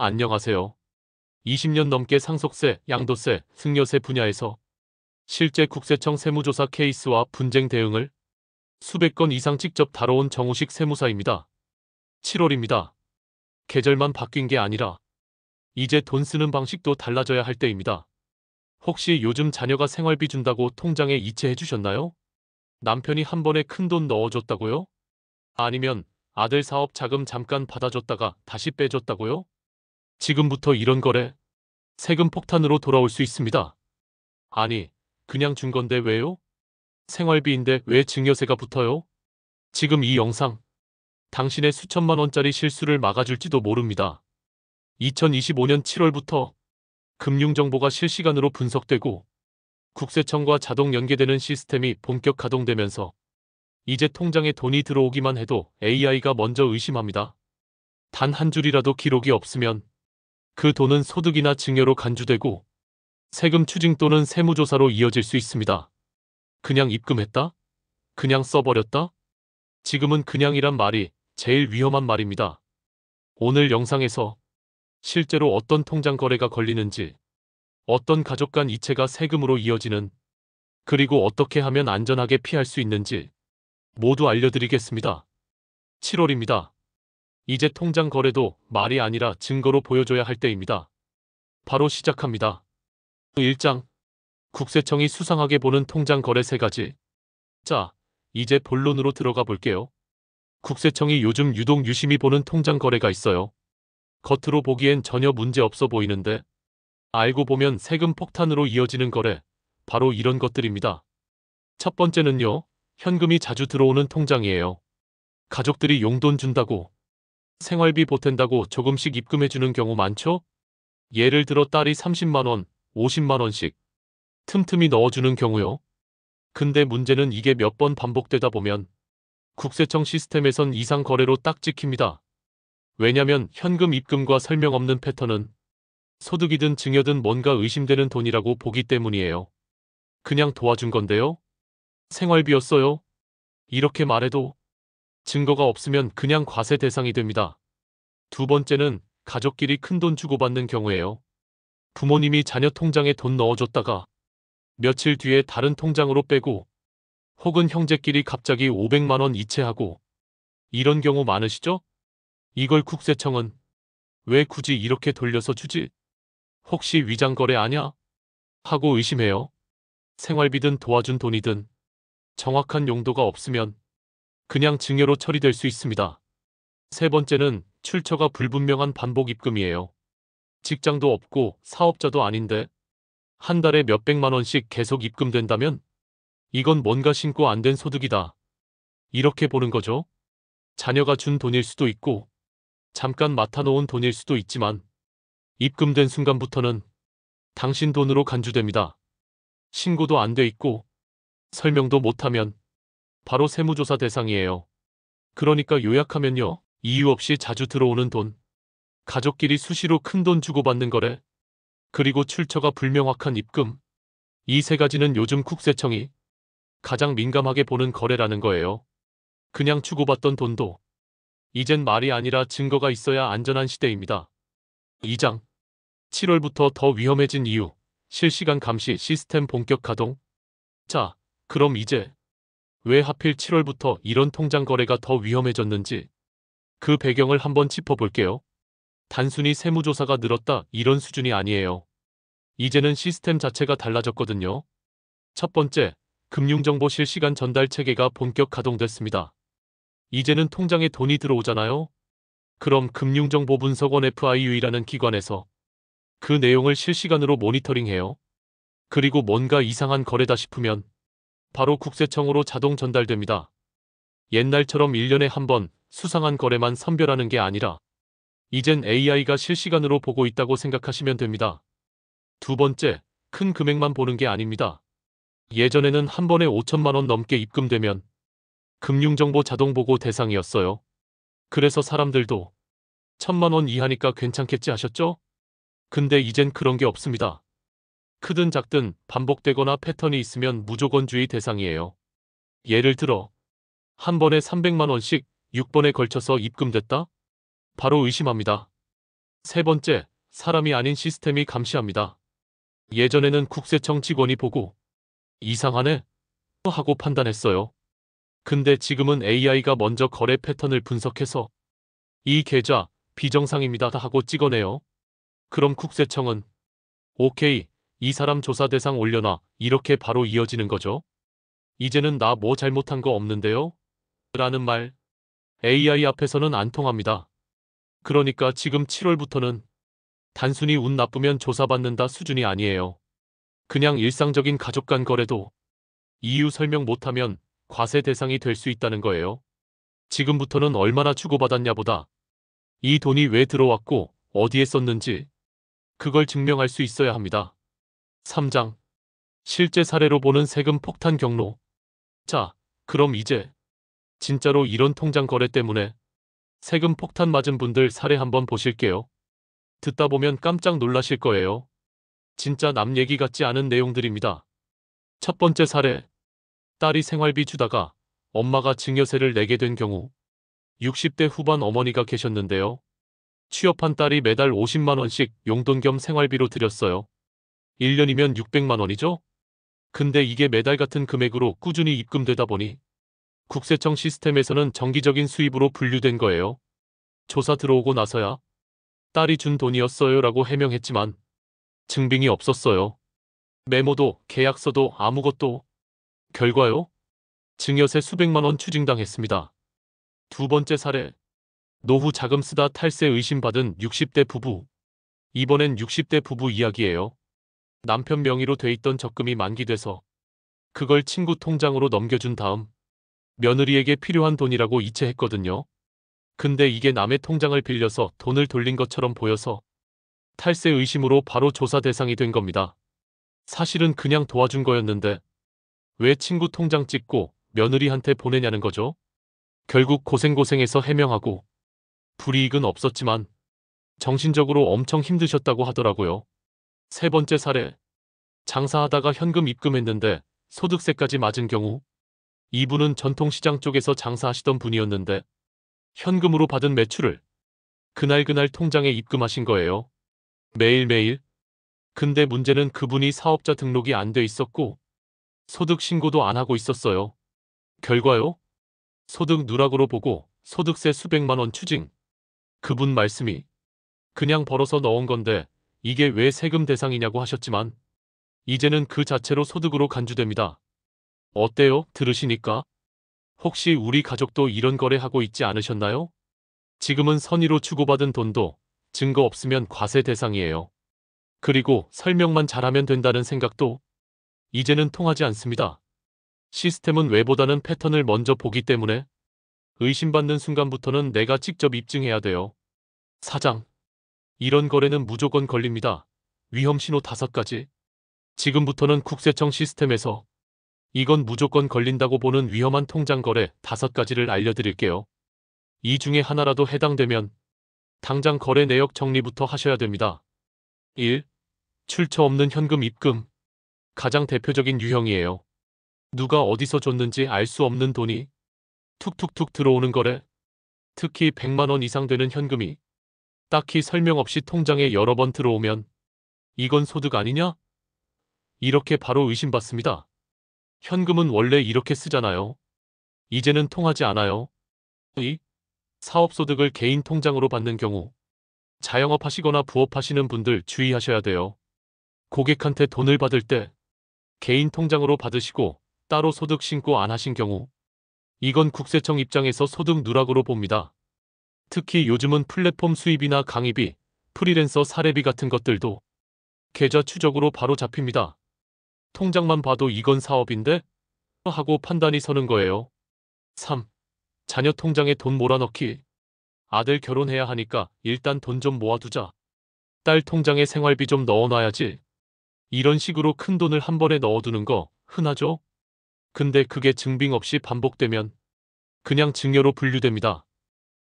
안녕하세요. 20년 넘게 상속세, 양도세, 승여세 분야에서 실제 국세청 세무조사 케이스와 분쟁 대응을 수백 건 이상 직접 다뤄온 정우식 세무사입니다. 7월입니다. 계절만 바뀐 게 아니라 이제 돈 쓰는 방식도 달라져야 할 때입니다. 혹시 요즘 자녀가 생활비 준다고 통장에 이체해 주셨나요? 남편이 한 번에 큰돈 넣어줬다고요? 아니면 아들 사업 자금 잠깐 받아줬다가 다시 빼줬다고요? 지금부터 이런 거래 세금 폭탄으로 돌아올 수 있습니다. 아니, 그냥 준 건데 왜요? 생활비인데 왜 증여세가 붙어요? 지금 이 영상, 당신의 수천만 원짜리 실수를 막아줄지도 모릅니다. 2025년 7월부터 금융정보가 실시간으로 분석되고 국세청과 자동 연계되는 시스템이 본격 가동되면서 이제 통장에 돈이 들어오기만 해도 AI가 먼저 의심합니다. 단 한 줄이라도 기록이 없으면 그 돈은 소득이나 증여로 간주되고 세금 추징 또는 세무조사로 이어질 수 있습니다. 그냥 입금했다? 그냥 써버렸다? 지금은 그냥이란 말이 제일 위험한 말입니다. 오늘 영상에서 실제로 어떤 통장 거래가 걸리는지, 어떤 가족 간 이체가 세금으로 이어지는, 그리고 어떻게 하면 안전하게 피할 수 있는지 모두 알려드리겠습니다. 7월입니다. 이제 통장 거래도 말이 아니라 증거로 보여줘야 할 때입니다. 바로 시작합니다. 1장. 국세청이 수상하게 보는 통장 거래 3가지. 자, 이제 본론으로 들어가 볼게요. 국세청이 요즘 유독 유심히 보는 통장 거래가 있어요. 겉으로 보기엔 전혀 문제 없어 보이는데 알고 보면 세금 폭탄으로 이어지는 거래, 바로 이런 것들입니다. 첫 번째는요, 현금이 자주 들어오는 통장이에요. 가족들이 용돈 준다고, 생활비 보탠다고 조금씩 입금해주는 경우 많죠? 예를 들어 딸이 30만 원, 50만 원씩 틈틈이 넣어주는 경우요. 근데 문제는 이게 몇 번 반복되다 보면 국세청 시스템에선 이상 거래로 딱 찍힙니다. 왜냐면 현금 입금과 설명 없는 패턴은 소득이든 증여든 뭔가 의심되는 돈이라고 보기 때문이에요. 그냥 도와준 건데요. 생활비였어요. 이렇게 말해도 증거가 없으면 그냥 과세 대상이 됩니다. 두 번째는 가족끼리 큰돈 주고받는 경우예요. 부모님이 자녀 통장에 돈 넣어줬다가 며칠 뒤에 다른 통장으로 빼고 혹은 형제끼리 갑자기 500만 원 이체하고 이런 경우 많으시죠? 이걸 국세청은 왜 굳이 이렇게 돌려서 주지? 혹시 위장거래 아냐? 하고 의심해요. 생활비든 도와준 돈이든 정확한 용도가 없으면 그냥 증여로 처리될 수 있습니다. 세 번째는 출처가 불분명한 반복 입금이에요. 직장도 없고 사업자도 아닌데 한 달에 몇백만 원씩 계속 입금된다면 이건 뭔가 신고 안 된 소득이다. 이렇게 보는 거죠. 자녀가 준 돈일 수도 있고 잠깐 맡아놓은 돈일 수도 있지만 입금된 순간부터는 당신 돈으로 간주됩니다. 신고도 안 돼 있고 설명도 못하면 바로 세무조사 대상이에요. 그러니까 요약하면요. 이유 없이 자주 들어오는 돈, 가족끼리 수시로 큰돈 주고받는 거래, 그리고 출처가 불명확한 입금. 이 3가지는 요즘 국세청이 가장 민감하게 보는 거래라는 거예요. 그냥 주고받던 돈도 이젠 말이 아니라 증거가 있어야 안전한 시대입니다. 2장. 7월부터 더 위험해진 이유. 실시간 감시 시스템 본격 가동. 자, 그럼 이제 왜 하필 7월부터 이런 통장 거래가 더 위험해졌는지 그 배경을 한번 짚어볼게요. 단순히 세무조사가 늘었다 이런 수준이 아니에요. 이제는 시스템 자체가 달라졌거든요. 첫 번째, 금융정보 실시간 전달 체계가 본격 가동됐습니다. 이제는 통장에 돈이 들어오잖아요. 그럼 금융정보분석원 FIU라는 기관에서 그 내용을 실시간으로 모니터링해요. 그리고 뭔가 이상한 거래다 싶으면 바로 국세청으로 자동 전달됩니다. 옛날처럼 1년에 한 번 수상한 거래만 선별하는 게 아니라 이젠 AI가 실시간으로 보고 있다고 생각하시면 됩니다. 두 번째, 큰 금액만 보는 게 아닙니다. 예전에는 한 번에 5천만 원 넘게 입금되면 금융정보 자동보고 대상이었어요. 그래서 사람들도 1,000만 원 이하니까 괜찮겠지 하셨죠? 근데 이젠 그런 게 없습니다. 크든 작든 반복되거나 패턴이 있으면 무조건 주의 대상이에요. 예를 들어 한 번에 300만 원씩 6번에 걸쳐서 입금됐다? 바로 의심합니다. 세 번째, 사람이 아닌 시스템이 감시합니다. 예전에는 국세청 직원이 보고 이상하네 하고 판단했어요. 근데 지금은 AI가 먼저 거래 패턴을 분석해서 이 계좌 비정상입니다 하고 찍어내요. 그럼 국세청은 오케이, 이 사람 조사 대상 올려놔 이렇게 바로 이어지는 거죠. 이제는 나 뭐 잘못한 거 없는데요? 라는 말 AI 앞에서는 안 통합니다. 그러니까 지금 7월부터는 단순히 운 나쁘면 조사받는다 수준이 아니에요. 그냥 일상적인 가족 간 거래도 이유 설명 못하면 과세 대상이 될 수 있다는 거예요. 지금부터는 얼마나 주고받았냐보다 이 돈이 왜 들어왔고 어디에 썼는지 그걸 증명할 수 있어야 합니다. 3장. 실제 사례로 보는 세금 폭탄 경로. 자, 그럼 이제 진짜로 이런 통장 거래 때문에 세금 폭탄 맞은 분들 사례 한번 보실게요. 듣다 보면 깜짝 놀라실 거예요. 진짜 남 얘기 같지 않은 내용들입니다. 첫 번째 사례. 딸이 생활비 주다가 엄마가 증여세를 내게 된 경우 60대 후반 어머니가 계셨는데요. 취업한 딸이 매달 50만 원씩 용돈 겸 생활비로 드렸어요. 1년이면 600만 원이죠? 근데 이게 매달 같은 금액으로 꾸준히 입금되다 보니 국세청 시스템에서는 정기적인 수입으로 분류된 거예요. 조사 들어오고 나서야 딸이 준 돈이었어요 라고 해명했지만 증빙이 없었어요. 메모도 계약서도 아무것도. 결과요? 증여세 수백만 원 추징당했습니다. 두 번째 사례. 노후 자금 쓰다 탈세 의심받은 60대 부부. 이번엔 60대 부부 이야기예요. 남편 명의로 돼 있던 적금이 만기돼서 그걸 친구 통장으로 넘겨준 다음 며느리에게 필요한 돈이라고 이체했거든요. 근데 이게 남의 통장을 빌려서 돈을 돌린 것처럼 보여서 탈세 의심으로 바로 조사 대상이 된 겁니다. 사실은 그냥 도와준 거였는데 왜 친구 통장 찍고 며느리한테 보내냐는 거죠. 결국 고생고생해서 해명하고 불이익은 없었지만 정신적으로 엄청 힘드셨다고 하더라고요. 세 번째 사례. 장사하다가 현금 입금했는데 소득세까지 맞은 경우. 이분은 전통시장 쪽에서 장사하시던 분이었는데 현금으로 받은 매출을 그날 통장에 입금하신 거예요. 매일매일. 근데 문제는 그분이 사업자 등록이 안 돼 있었고 소득 신고도 안 하고 있었어요. 결과요? 소득 누락으로 보고 소득세 수백만 원 추징. 그분 말씀이 그냥 벌어서 넣은 건데 이게 왜 세금 대상이냐고 하셨지만 이제는 그 자체로 소득으로 간주됩니다. 어때요? 들으시니까? 혹시 우리 가족도 이런 거래하고 있지 않으셨나요? 지금은 선의로 주고받은 돈도 증거 없으면 과세 대상이에요. 그리고 설명만 잘하면 된다는 생각도 이제는 통하지 않습니다. 시스템은 왜보다는 패턴을 먼저 보기 때문에 의심받는 순간부터는 내가 직접 입증해야 돼요. 4장. 이런 거래는 무조건 걸립니다. 위험신호 5가지. 지금부터는 국세청 시스템에서 이건 무조건 걸린다고 보는 위험한 통장 거래 5가지를 알려드릴게요. 이 중에 하나라도 해당되면 당장 거래 내역 정리부터 하셔야 됩니다. 1. 출처 없는 현금 입금. 가장 대표적인 유형이에요. 누가 어디서 줬는지 알 수 없는 돈이 툭툭툭 들어오는 거래. 특히 100만 원 이상 되는 현금이 딱히 설명 없이 통장에 여러 번 들어오면 이건 소득 아니냐? 이렇게 바로 의심받습니다. 현금은 원래 이렇게 쓰잖아요. 이제는 통하지 않아요. 2. 사업소득을 개인 통장으로 받는 경우. 자영업 하시거나 부업 하시는 분들 주의하셔야 돼요. 고객한테 돈을 받을 때 개인 통장으로 받으시고 따로 소득 신고 안 하신 경우 이건 국세청 입장에서 소득 누락으로 봅니다. 특히 요즘은 플랫폼 수입이나 강의비, 프리랜서 사례비 같은 것들도 계좌 추적으로 바로 잡힙니다. 통장만 봐도 이건 사업인데? 하고 판단이 서는 거예요. 3. 자녀 통장에 돈 몰아넣기. 아들 결혼해야 하니까 일단 돈 좀 모아두자. 딸 통장에 생활비 좀 넣어놔야지. 이런 식으로 큰 돈을 한 번에 넣어두는 거 흔하죠? 근데 그게 증빙 없이 반복되면 그냥 증여로 분류됩니다.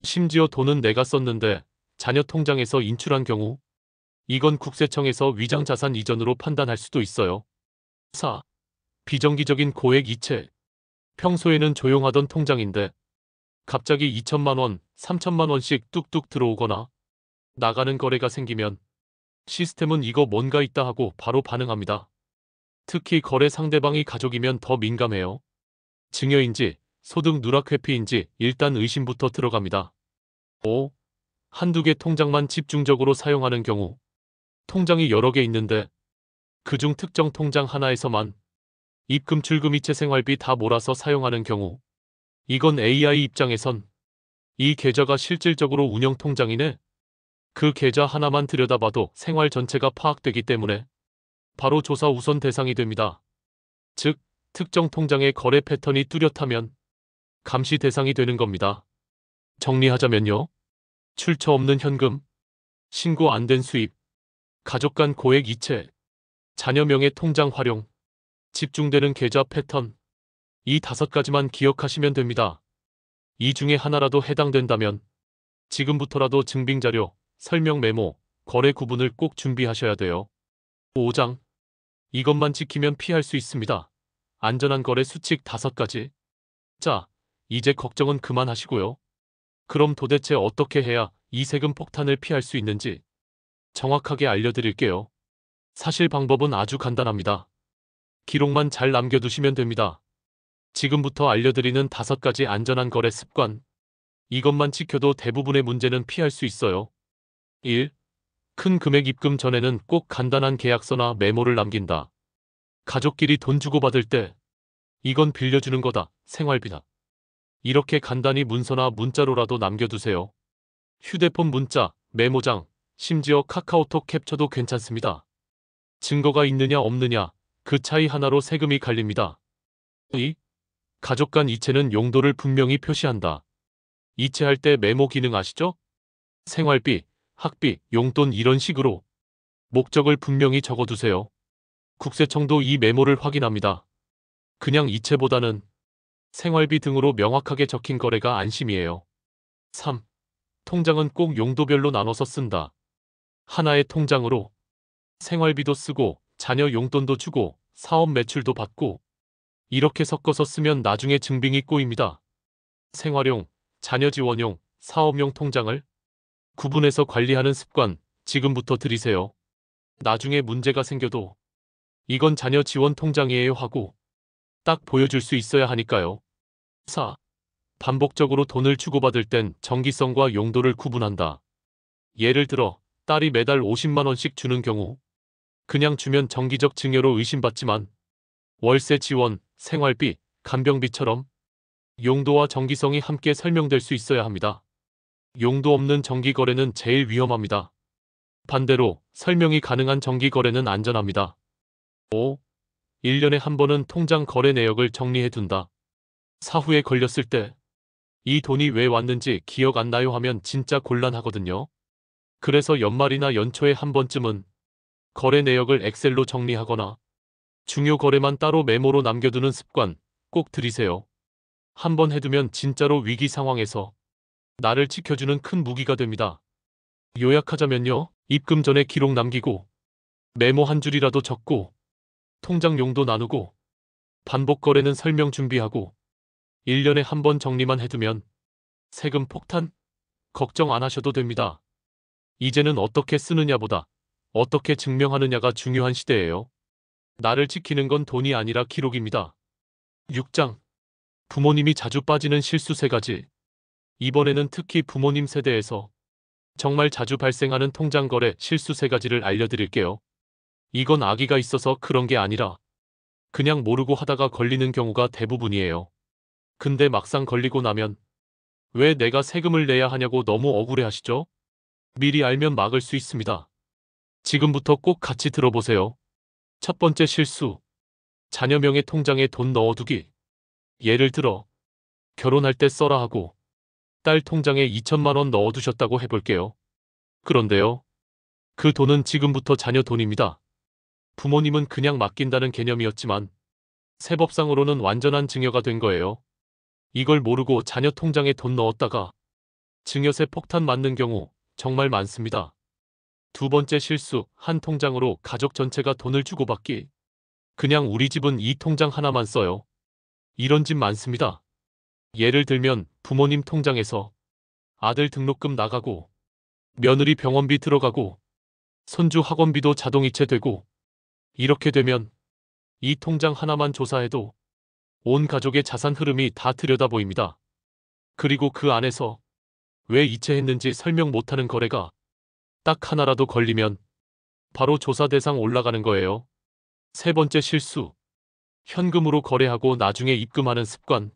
심지어 돈은 내가 썼는데 자녀 통장에서 인출한 경우 이건 국세청에서 위장자산 이전으로 판단할 수도 있어요. 4. 비정기적인 고액 이체. 평소에는 조용하던 통장인데 갑자기 2천만 원, 3천만 원씩 뚝뚝 들어오거나 나가는 거래가 생기면 시스템은 이거 뭔가 있다 하고 바로 반응합니다. 특히 거래 상대방이 가족이면 더 민감해요. 증여인지 소득 누락 회피인지 일단 의심부터 들어갑니다. 5. 한두 개 통장만 집중적으로 사용하는 경우. 통장이 여러 개 있는데 그중 특정 통장 하나에서만 입금, 출금, 이체, 생활비 다 몰아서 사용하는 경우. 이건 AI 입장에선 이 계좌가 실질적으로 운영 통장이네. 그 계좌 하나만 들여다봐도 생활 전체가 파악되기 때문에 바로 조사 우선 대상이 됩니다. 즉, 특정 통장의 거래 패턴이 뚜렷하면 감시 대상이 되는 겁니다. 정리하자면요. 출처 없는 현금, 신고 안 된 수입, 가족 간 고액 이체, 자녀 명의 통장 활용, 집중되는 계좌 패턴. 이 5가지만 기억하시면 됩니다. 이 중에 하나라도 해당된다면 지금부터라도 증빙자료, 설명 메모, 거래 구분을 꼭 준비하셔야 돼요. 5장. 이것만 지키면 피할 수 있습니다. 안전한 거래 수칙 5가지. 자, 이제 걱정은 그만하시고요. 그럼 도대체 어떻게 해야 이 세금 폭탄을 피할 수 있는지 정확하게 알려드릴게요. 사실 방법은 아주 간단합니다. 기록만 잘 남겨두시면 됩니다. 지금부터 알려드리는 5가지 안전한 거래 습관. 이것만 지켜도 대부분의 문제는 피할 수 있어요. 1. 큰 금액 입금 전에는 꼭 간단한 계약서나 메모를 남긴다. 가족끼리 돈 주고받을 때 이건 빌려주는 거다, 생활비다. 이렇게 간단히 문서나 문자로라도 남겨두세요. 휴대폰 문자, 메모장, 심지어 카카오톡 캡처도 괜찮습니다. 증거가 있느냐 없느냐, 그 차이 하나로 세금이 갈립니다. 2. 가족 간 이체는 용도를 분명히 표시한다. 이체할 때 메모 기능 아시죠? 생활비, 학비, 용돈 이런 식으로 목적을 분명히 적어두세요. 국세청도 이 메모를 확인합니다. 그냥 이체보다는 생활비 등으로 명확하게 적힌 거래가 안심이에요. 3. 통장은 꼭 용도별로 나눠서 쓴다. 하나의 통장으로 생활비도 쓰고 자녀 용돈도 주고 사업 매출도 받고 이렇게 섞어서 쓰면 나중에 증빙이 꼬입니다. 생활용, 자녀 지원용, 사업용 통장을 구분해서 관리하는 습관 지금부터 들이세요. 나중에 문제가 생겨도 이건 자녀 지원 통장이에요 하고 딱 보여줄 수 있어야 하니까요. 4. 반복적으로 돈을 주고받을 땐 정기성과 용도를 구분한다. 예를 들어 딸이 매달 50만 원씩 주는 경우 그냥 주면 정기적 증여로 의심받지만 월세 지원, 생활비, 간병비처럼 용도와 정기성이 함께 설명될 수 있어야 합니다. 용도 없는 정기 거래는 제일 위험합니다. 반대로 설명이 가능한 정기 거래는 안전합니다. 5. 1년에 한 번은 통장 거래 내역을 정리해 둔다. 사후에 걸렸을 때 이 돈이 왜 왔는지 기억 안 나요 하면 진짜 곤란하거든요. 그래서 연말이나 연초에 한 번쯤은 거래 내역을 엑셀로 정리하거나 중요 거래만 따로 메모로 남겨두는 습관 꼭 들이세요. 한 번 해두면 진짜로 위기 상황에서 나를 지켜주는 큰 무기가 됩니다. 요약하자면요. 입금 전에 기록 남기고 메모 한 줄이라도 적고 통장 용도 나누고 반복 거래는 설명 준비하고 1년에 한 번 정리만 해두면 세금 폭탄 걱정 안 하셔도 됩니다. 이제는 어떻게 쓰느냐보다 어떻게 증명하느냐가 중요한 시대예요. 나를 지키는 건 돈이 아니라 기록입니다. 6장. 부모님이 자주 빠지는 실수 3가지. 이번에는 특히 부모님 세대에서 정말 자주 발생하는 통장 거래 실수 3가지를 알려드릴게요. 이건 아기가 있어서 그런 게 아니라 그냥 모르고 하다가 걸리는 경우가 대부분이에요. 근데 막상 걸리고 나면 왜 내가 세금을 내야 하냐고 너무 억울해 하시죠? 미리 알면 막을 수 있습니다. 지금부터 꼭 같이 들어보세요. 첫 번째 실수. 자녀 명의 통장에 돈 넣어두기. 예를 들어 결혼할 때 써라 하고 딸 통장에 2천만 원 넣어두셨다고 해볼게요. 그런데요. 그 돈은 지금부터 자녀 돈입니다. 부모님은 그냥 맡긴다는 개념이었지만 세법상으로는 완전한 증여가 된 거예요. 이걸 모르고 자녀 통장에 돈 넣었다가 증여세 폭탄 맞는 경우 정말 많습니다. 두 번째 실수, 한 통장으로 가족 전체가 돈을 주고받기. 그냥 우리 집은 이 통장 하나만 써요. 이런 집 많습니다. 예를 들면 부모님 통장에서 아들 등록금 나가고 며느리 병원비 들어가고 손주 학원비도 자동이체 되고 이렇게 되면 이 통장 하나만 조사해도 온 가족의 자산 흐름이 다 들여다 보입니다. 그리고 그 안에서 왜 이체했는지 설명 못하는 거래가 딱 하나라도 걸리면 바로 조사 대상 올라가는 거예요. 세 번째 실수. 현금으로 거래하고 나중에 입금하는 습관.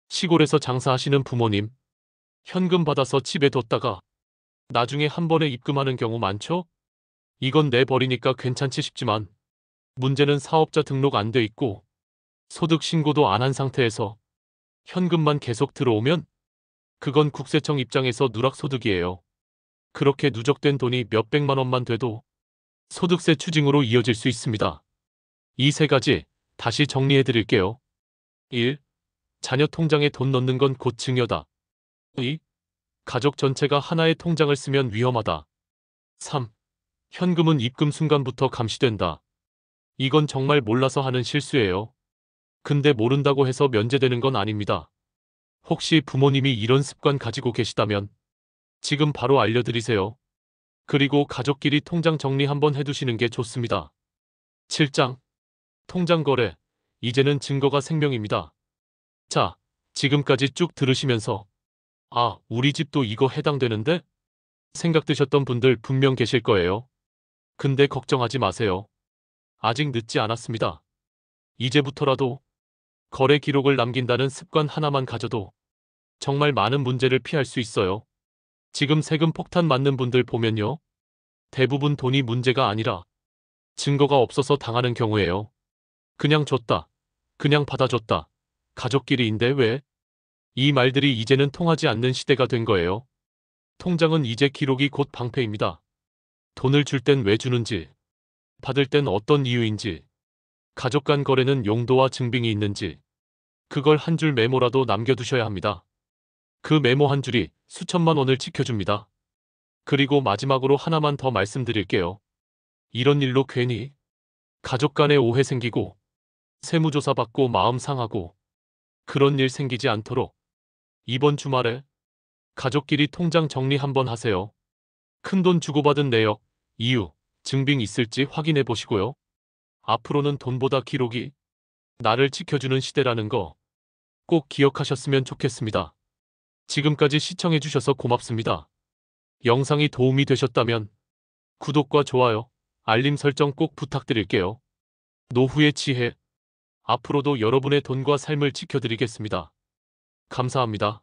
시골에서 장사하시는 부모님, 현금 받아서 집에 뒀다가 나중에 한 번에 입금하는 경우 많죠? 이건 내버리니까 괜찮지 싶지만 문제는 사업자 등록 안 돼 있고 소득 신고도 안 한 상태에서 현금만 계속 들어오면 그건 국세청 입장에서 누락소득이에요. 그렇게 누적된 돈이 몇백만 원만 돼도 소득세 추징으로 이어질 수 있습니다. 이 세 가지 다시 정리해 드릴게요. 1. 자녀 통장에 돈 넣는 건 곧 증여다. 2. 가족 전체가 하나의 통장을 쓰면 위험하다. 3. 현금은 입금 순간부터 감시된다. 이건 정말 몰라서 하는 실수예요. 근데 모른다고 해서 면제되는 건 아닙니다. 혹시 부모님이 이런 습관 가지고 계시다면 지금 바로 알려드리세요. 그리고 가족끼리 통장 정리 한번 해두시는 게 좋습니다. 7장. 통장 거래. 이제는 증거가 생명입니다. 자, 지금까지 쭉 들으시면서 아, 우리 집도 이거 해당되는데? 생각드셨던 분들 분명 계실 거예요. 근데 걱정하지 마세요. 아직 늦지 않았습니다. 이제부터라도 거래 기록을 남긴다는 습관 하나만 가져도 정말 많은 문제를 피할 수 있어요. 지금 세금 폭탄 맞는 분들 보면요. 대부분 돈이 문제가 아니라 증거가 없어서 당하는 경우예요. 그냥 줬다. 그냥 받아줬다. 가족끼리인데 왜? 이 말들이 이제는 통하지 않는 시대가 된 거예요. 통장은 이제 기록이 곧 방패입니다. 돈을 줄 땐 왜 주는지, 받을 땐 어떤 이유인지, 가족 간 거래는 용도와 증빙이 있는지, 그걸 한 줄 메모라도 남겨두셔야 합니다. 그 메모 한 줄이 수천만 원을 지켜줍니다. 그리고 마지막으로 하나만 더 말씀드릴게요. 이런 일로 괜히 가족 간에 오해 생기고 세무조사 받고 마음 상하고 그런 일 생기지 않도록 이번 주말에 가족끼리 통장 정리 한번 하세요. 큰돈 주고받은 내역, 이유, 증빙 있을지 확인해 보시고요. 앞으로는 돈보다 기록이 나를 지켜주는 시대라는 거 꼭 기억하셨으면 좋겠습니다. 지금까지 시청해 주셔서 고맙습니다. 영상이 도움이 되셨다면 구독과 좋아요, 알림 설정 꼭 부탁드릴게요. 노후의 지혜, 앞으로도 여러분의 돈과 삶을 지켜드리겠습니다. 감사합니다.